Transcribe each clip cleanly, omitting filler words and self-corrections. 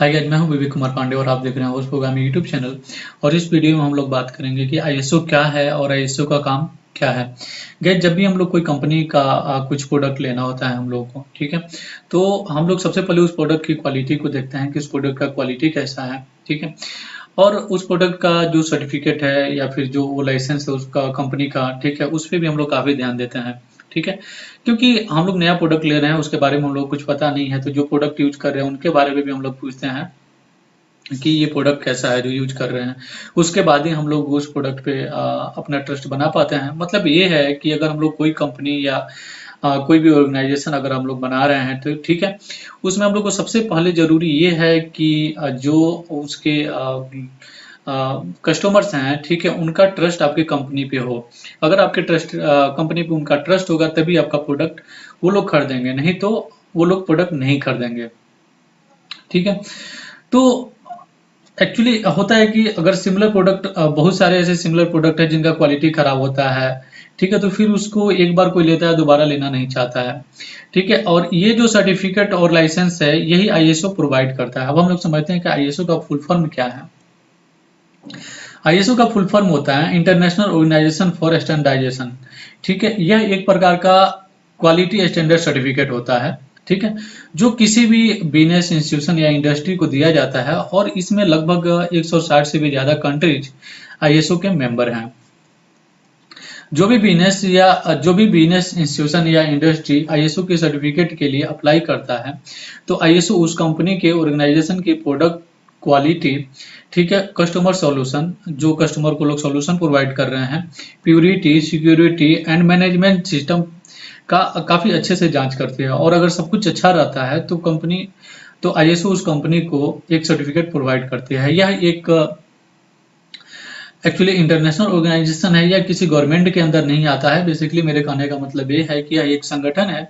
Hi guys, मैं हूं विवेक कुमार पांडे और आप देख रहे हैं होस्ट प्रोग्रामिंग यूट्यूब चैनल। और इस वीडियो में हम लोग बात करेंगे कि आईएसओ क्या है और आईएसओ का काम क्या है। गाइस, जब भी हम लोग कोई कंपनी का कुछ प्रोडक्ट लेना होता है हम लोगों को, ठीक है, तो हम लोग सबसे पहले उस प्रोडक्ट की क्वालिटी को देखते हैं कि उस प्रोडक्ट का क्वालिटी कैसा है, ठीक है। और उस प्रोडक्ट का जो सर्टिफिकेट है या फिर जो वो लाइसेंस है उसका कंपनी का, ठीक है, उस पे भी हम लोग काफ़ी ध्यान देते हैं, ठीक है। क्योंकि हम लोग नया प्रोडक्ट ले रहे हैं, उसके बारे में हम लोग कुछ पता नहीं है, तो जो प्रोडक्ट यूज कर रहे हैं उनके बारे में भी हम लोग पूछते हैं कि ये प्रोडक्ट कैसा है जो यूज कर रहे हैं। उसके बाद ही हम लोग उस प्रोडक्ट पे अपना ट्रस्ट बना पाते हैं। मतलब ये है कि अगर हम लोग कोई कंपनी या कोई भी ऑर्गेनाइजेशन अगर हम लोग बना रहे हैं तो ठीक है, उसमें हम लोग को सबसे पहले ज़रूरी ये है कि जो उसके कस्टमर्स हैं, ठीक है, उनका ट्रस्ट आपकी कंपनी पे हो। अगर आपके ट्रस्ट कंपनी पे उनका ट्रस्ट होगा तभी आपका प्रोडक्ट वो लोग खरीदेंगे, नहीं तो वो लोग प्रोडक्ट नहीं खरीदेंगे, ठीक है। तो एक्चुअली होता है कि अगर सिमिलर प्रोडक्ट बहुत सारे ऐसे सिमिलर प्रोडक्ट है जिनका क्वालिटी खराब होता है, ठीक है, तो फिर उसको एक बार कोई लेता है दोबारा लेना नहीं चाहता है, ठीक है। और ये जो सर्टिफिकेट और लाइसेंस है यही आईएसओ प्रोवाइड करता है। अब हम लोग समझते हैं कि आईएसओ का फुल फॉर्म क्या है। आईएसओ का फुल फॉर्म होता है इंटरनेशनल ऑर्गेनाइजेशन फॉर स्टैंडर्डाइजेशन, ठीक है। यह एक प्रकार का क्वालिटी स्टैंडर्ड सर्टिफिकेट होता है, ठीक है, जो किसी भी बिजनेस इंस्टीट्यूशन या इंडस्ट्री को दिया जाता है। और इसमें लगभग 160 से भी ज़्यादा कंट्रीज आईएसओ के मेंबर हैं। जो भी बिजनेस इंस्टीट्यूशन या इंडस्ट्री आईएसओ के सर्टिफिकेट के लिए अप्लाई करता है, तो आईएसओ उस कंपनी के ऑर्गेनाइजेशन की प्रोडक्ट क्वालिटी, ठीक है, कस्टमर सॉल्यूशन, जो कस्टमर को लोग सॉल्यूशन प्रोवाइड कर रहे हैं, purity, security and management system का काफ़ी अच्छे से जांच करती है। और अगर सब कुछ अच्छा रहता है तो आईएसओ उस कंपनी को एक सर्टिफिकेट प्रोवाइड करती है। यह एक एक्चुअली इंटरनेशनल ऑर्गेनाइजेशन है, या किसी गवर्नमेंट के अंदर नहीं आता है। बेसिकली मेरे कहने का मतलब ये है कि यह एक संगठन है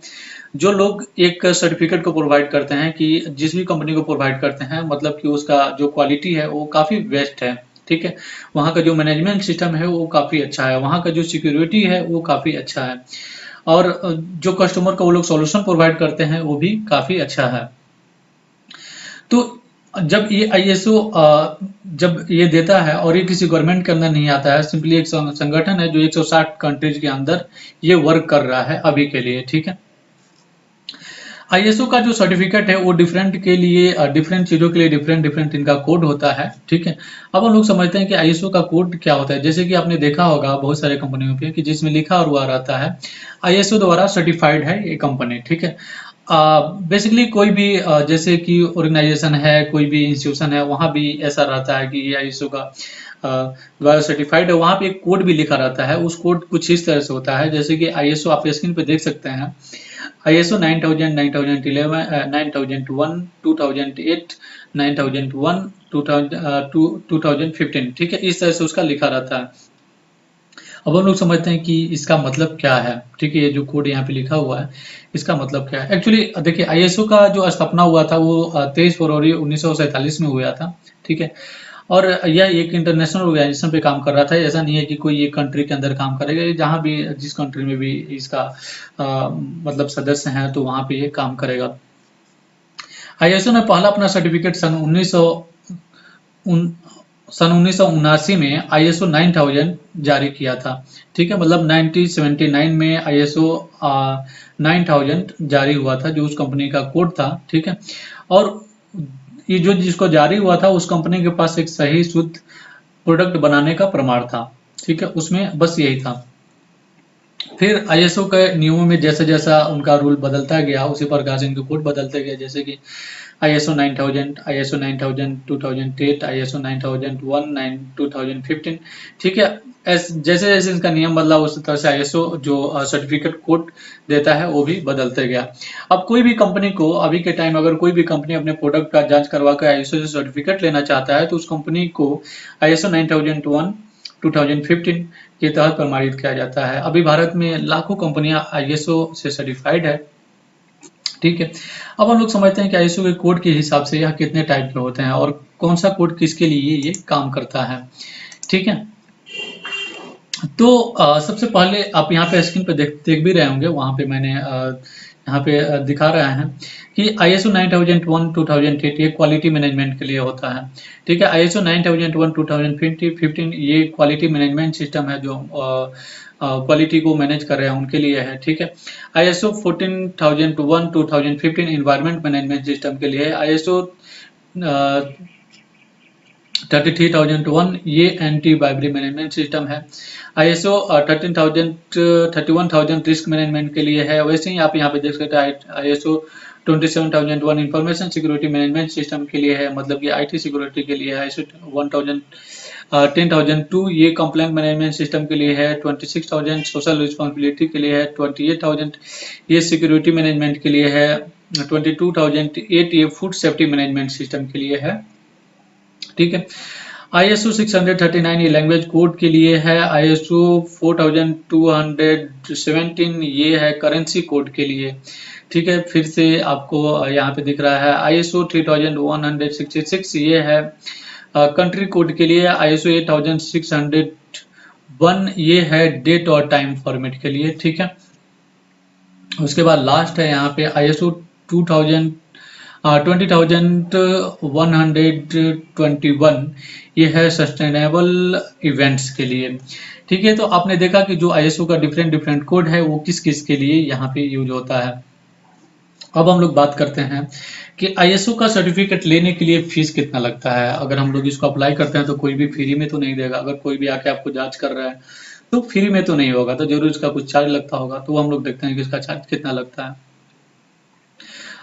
जो लोग एक सर्टिफिकेट को प्रोवाइड करते हैं कि जिस भी कंपनी को प्रोवाइड करते हैं, मतलब कि उसका जो क्वालिटी है वो काफ़ी बेस्ट है, ठीक है। वहाँ का जो मैनेजमेंट सिस्टम है वो काफ़ी अच्छा है, वहाँ का जो सिक्योरिटी है वो काफ़ी अच्छा है, और जो कस्टमर को वो लोग सॉल्यूशन प्रोवाइड करते हैं वो भी काफ़ी अच्छा है। तो जब ये आईएसओ जब ये देता है, और ये किसी गवर्नमेंट के अंदर नहीं आता है, सिंपली एक संगठन है जो 160 कंट्रीज के अंदर ये वर्क कर रहा है अभी के लिए, ठीक है। आईएसओ का जो सर्टिफिकेट है वो डिफरेंट के लिए डिफरेंट चीज़ों के लिए डिफरेंट डिफरेंट इनका कोड होता है, ठीक है। अब हम लोग समझते हैं कि आईएसओ का कोड क्या होता है। जैसे कि आपने देखा होगा बहुत सारे कंपनियों पे कि जिसमें लिखा हुआ रहता है आईएसओ द्वारा सर्टिफाइड है ये कंपनी, ठीक है। बेसिकली कोई भी जैसे कि ऑर्गेनाइजेशन है, कोई भी इंस्टीट्यूशन है, वहाँ भी ऐसा रहता है कि ये आईएसओ का द्वारा सर्टिफाइड है। वहाँ पे एक कोड भी लिखा रहता है। उस कोड कुछ इस तरह से होता है, जैसे कि आईएसओ आप स्क्रीन पे देख सकते हैं। ISO 9000, 9011, 9001, 2008, 9001, 2015, ठीक है, इस तरह से उसका लिखा रहता है। अब हम लोग समझते हैं कि इसका मतलब क्या है, ठीक है। ये जो कोड यहाँ पे लिखा हुआ है इसका मतलब क्या है। एक्चुअली देखिए, आईएसओ का जो स्थापना हुआ था वो 23 फरवरी 1947 में हुआ था, ठीक है। और यह एक इंटरनेशनल ऑर्गेनाइजेशन पे काम कर रहा था। ऐसा नहीं है कि कोई एक कंट्री के अंदर काम करेगा, ये जहाँ भी जिस कंट्री में भी इसका मतलब सदस्य हैं तो वहाँ पे ये काम करेगा। आईएसओ ने पहला अपना सर्टिफिकेट सन 1979 में आईएसओ 9000 जारी किया था, ठीक है। मतलब 1979 में आईएसओ 9000 जारी हुआ था, जो उस कंपनी का कोड था, ठीक है। और ये जो जिसको जारी हुआ था उस कंपनी के पास एक सही शुद्ध प्रोडक्ट बनाने का प्रमाण था, ठीक है, उसमें बस यही था। फिर आईएसओ के नियमों में जैसा जैसा उनका रूल बदलता गया उसी प्रकार से इनके कोड बदलते गए। जैसे कि आईएसओ 9000, आईएसओ 9000 2008, आईएसओ 9001 2015, ठीक है। जैसे जैसे इनका नियम बदला उसी तरह से आईएसओ जो सर्टिफिकेट कोड देता है वो भी बदलते गया। अब कोई भी कंपनी को अभी के टाइम अगर कोई भी कंपनी अपने प्रोडक्ट का जांच करवा कर आईएसओ से सर्टिफिकेट लेना चाहता है तो उस कंपनी को आईएसओ 9001 2015 के तहत प्रमाणित किया जाता है। अभी भारत में लाखों कंपनियां आईएसओ से सर्टिफाइड है, ठीक है। अब हम लोग समझते हैं कि आईएसओ के कोड के हिसाब से यह कितने टाइप के होते हैं और कौन सा कोड किसके लिए ये काम करता है, ठीक है। तो सबसे पहले आप यहाँ पे स्क्रीन पे देख भी रहे होंगे, वहाँ पे मैंने यहाँ पे दिखा रहा है कि ISO 9001-2008 ये क्वालिटी मैनेजमेंट के लिए होता है। ठीक है, ISO 9001-2015 ये क्वालिटी मैनेजमेंट सिस्टम है जो क्वालिटी को मैनेज कर रहे हैं उनके लिए है। ठीक है, ISO 14001-2015 इन्वायरमेंट मैनेजमेंट सिस्टम के लिए है। ISO 33,001 ये एंटी बाइबरी मैनेजमेंट सिस्टम है। ISO 31,000 रिस्क मैनेजमेंट के लिए है। वैसे ही आप यहाँ पे देख सकते हैं ISO 27,001 information security management system के लिए है, मतलब कि IT सिक्योरिटी के लिए है। ISO 10,002 ये कंप्लेंट मैनेजमेंट सिस्टम के लिए है। 26,000 सोशल रिस्पॉन्सिबिलिटी के लिए है। 28,000 ये सिक्योरिटी मैनेजमेंट के लिए है। 22,008 ये फूड सेफ्टी मैनेजमेंट सिस्टम के लिए है। ठीक है, ISO 639 ये लैंग्वेज कोड के लिए है। ISO 4217 ये है करेंसी कोड के लिए। ठीक है, फिर से आपको यहाँ पे दिख रहा है ISO 3166 ये है कंट्री कोड के लिए। ISO 8601 ये है डेट और टाइम फॉर्मेट के लिए। ठीक है, उसके बाद लास्ट है यहाँ पे ISO 20,121 ये है सस्टेनेबल इवेंट्स के लिए। ठीक है, तो आपने देखा कि जो ISO का डिफरेंट कोड है वो किस किस के लिए यहाँ पे यूज होता है। अब हम लोग बात करते हैं कि ISO का सर्टिफिकेट लेने के लिए फीस कितना लगता है। अगर हम लोग इसको अप्लाई करते हैं तो कोई भी फ्री में तो नहीं देगा। अगर कोई भी आके आपको जांच कर रहा है तो फ्री में तो नहीं होगा, तो जरूर इसका कुछ चार्ज लगता होगा। तो हम लोग देखते हैं कि इसका चार्ज कितना लगता है।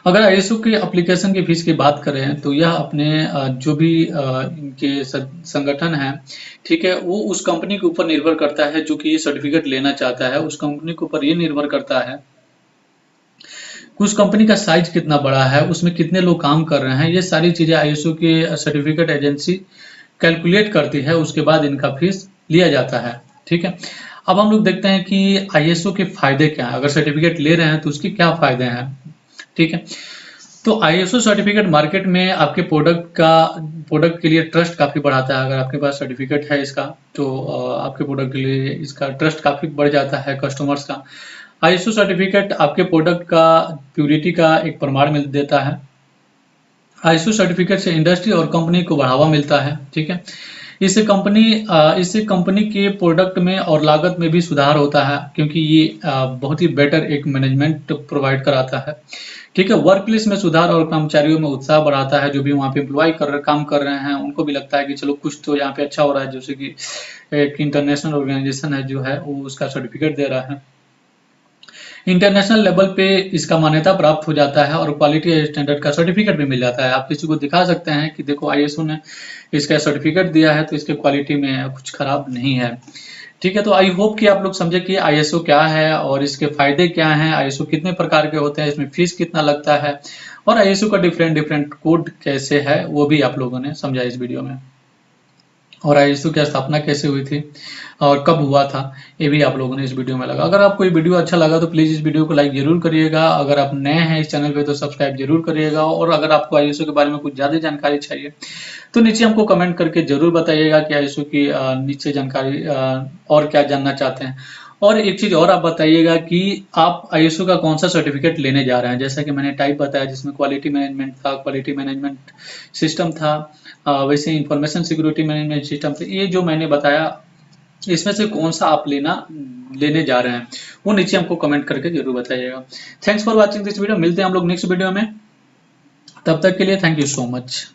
अगर ISO के एप्लीकेशन की फीस की बात करें तो यह अपने जो भी इनके संगठन है, ठीक है, वो उस कंपनी के ऊपर निर्भर करता है जो कि ये सर्टिफिकेट लेना चाहता है। उस कंपनी के ऊपर ये निर्भर करता है उस कंपनी का साइज कितना बड़ा है, उसमें कितने लोग काम कर रहे हैं। ये सारी चीजें ISO के सर्टिफिकेट एजेंसी कैलकुलेट करती है, उसके बाद इनका फीस लिया जाता है। ठीक है, अब हम लोग देखते हैं कि ISO के फायदे क्या हैं। अगर सर्टिफिकेट ले रहे हैं तो उसके क्या फायदे हैं। ठीक है, तो ISO सर्टिफिकेट मार्केट में आपके प्रोडक्ट के लिए ट्रस्ट काफी बढ़ाता है। अगर आपके पास सर्टिफिकेट है इसका तो आपके प्रोडक्ट के लिए इसका ट्रस्ट काफी बढ़ जाता है कस्टमर्स का। ISO सर्टिफिकेट आपके प्रोडक्ट का प्यूरिटी का एक प्रमाण मिल देता है। ISO सर्टिफिकेट से इंडस्ट्री और कंपनी को बढ़ावा मिलता है। ठीक है, इससे कंपनी के प्रोडक्ट में और लागत में भी सुधार होता है, क्योंकि ये बहुत ही बेटर एक मैनेजमेंट प्रोवाइड कराता है। ठीक है, वर्क प्लेस में सुधार और कर्मचारियों में उत्साह बढ़ाता है। जो भी वहाँ पे काम कर रहे हैं उनको भी लगता है कि चलो कुछ तो यहाँ पे अच्छा हो रहा है, जैसे कि एक इंटरनेशनल ऑर्गेनाइजेशन है जो है वो उसका सर्टिफिकेट दे रहा है। इंटरनेशनल लेवल पे इसका मान्यता प्राप्त हो जाता है और क्वालिटी स्टैंडर्ड का सर्टिफिकेट भी मिल जाता है। आप किसी को दिखा सकते हैं कि देखो ISO ने इसका सर्टिफिकेट दिया है तो इसके क्वालिटी में कुछ खराब नहीं है। ठीक है, तो आई होप कि आप लोग समझे कि ISO क्या है और इसके फायदे क्या हैं, ISO कितने प्रकार के होते हैं, इसमें फीस कितना लगता है और ISO का डिफरेंट कोड कैसे है वो भी आप लोगों ने समझा इस वीडियो में। और ISO की स्थापना कैसे हुई थी और कब हुआ था ये भी आप लोगों ने इस वीडियो में लगा। अगर आपको ये वीडियो अच्छा लगा तो प्लीज़ इस वीडियो को लाइक जरूर करिएगा। अगर आप नए हैं इस चैनल पे तो सब्सक्राइब जरूर करिएगा। और अगर आपको ISO के बारे में कुछ ज़्यादा जानकारी चाहिए तो नीचे हमको कमेंट करके जरूर बताइएगा कि ISO की नीचे जानकारी और क्या जानना चाहते हैं। और एक चीज़ और आप बताइएगा कि आप ISO का कौन सा सर्टिफिकेट लेने जा रहे हैं। जैसा कि मैंने टाइप बताया जिसमें क्वालिटी मैनेजमेंट था, क्वालिटी मैनेजमेंट सिस्टम था, वैसे इंफॉर्मेशन सिक्योरिटी मैनेजमेंट सिस्टम थे। ये जो मैंने बताया इसमें से कौन सा आप लेने जा रहे हैं वो नीचे हमको कमेंट करके जरूर बताइएगा। Thanks for watching this video. मिलते हैं हम लोग नेक्स्ट वीडियो में, तब तक के लिए थैंक यू सो मच।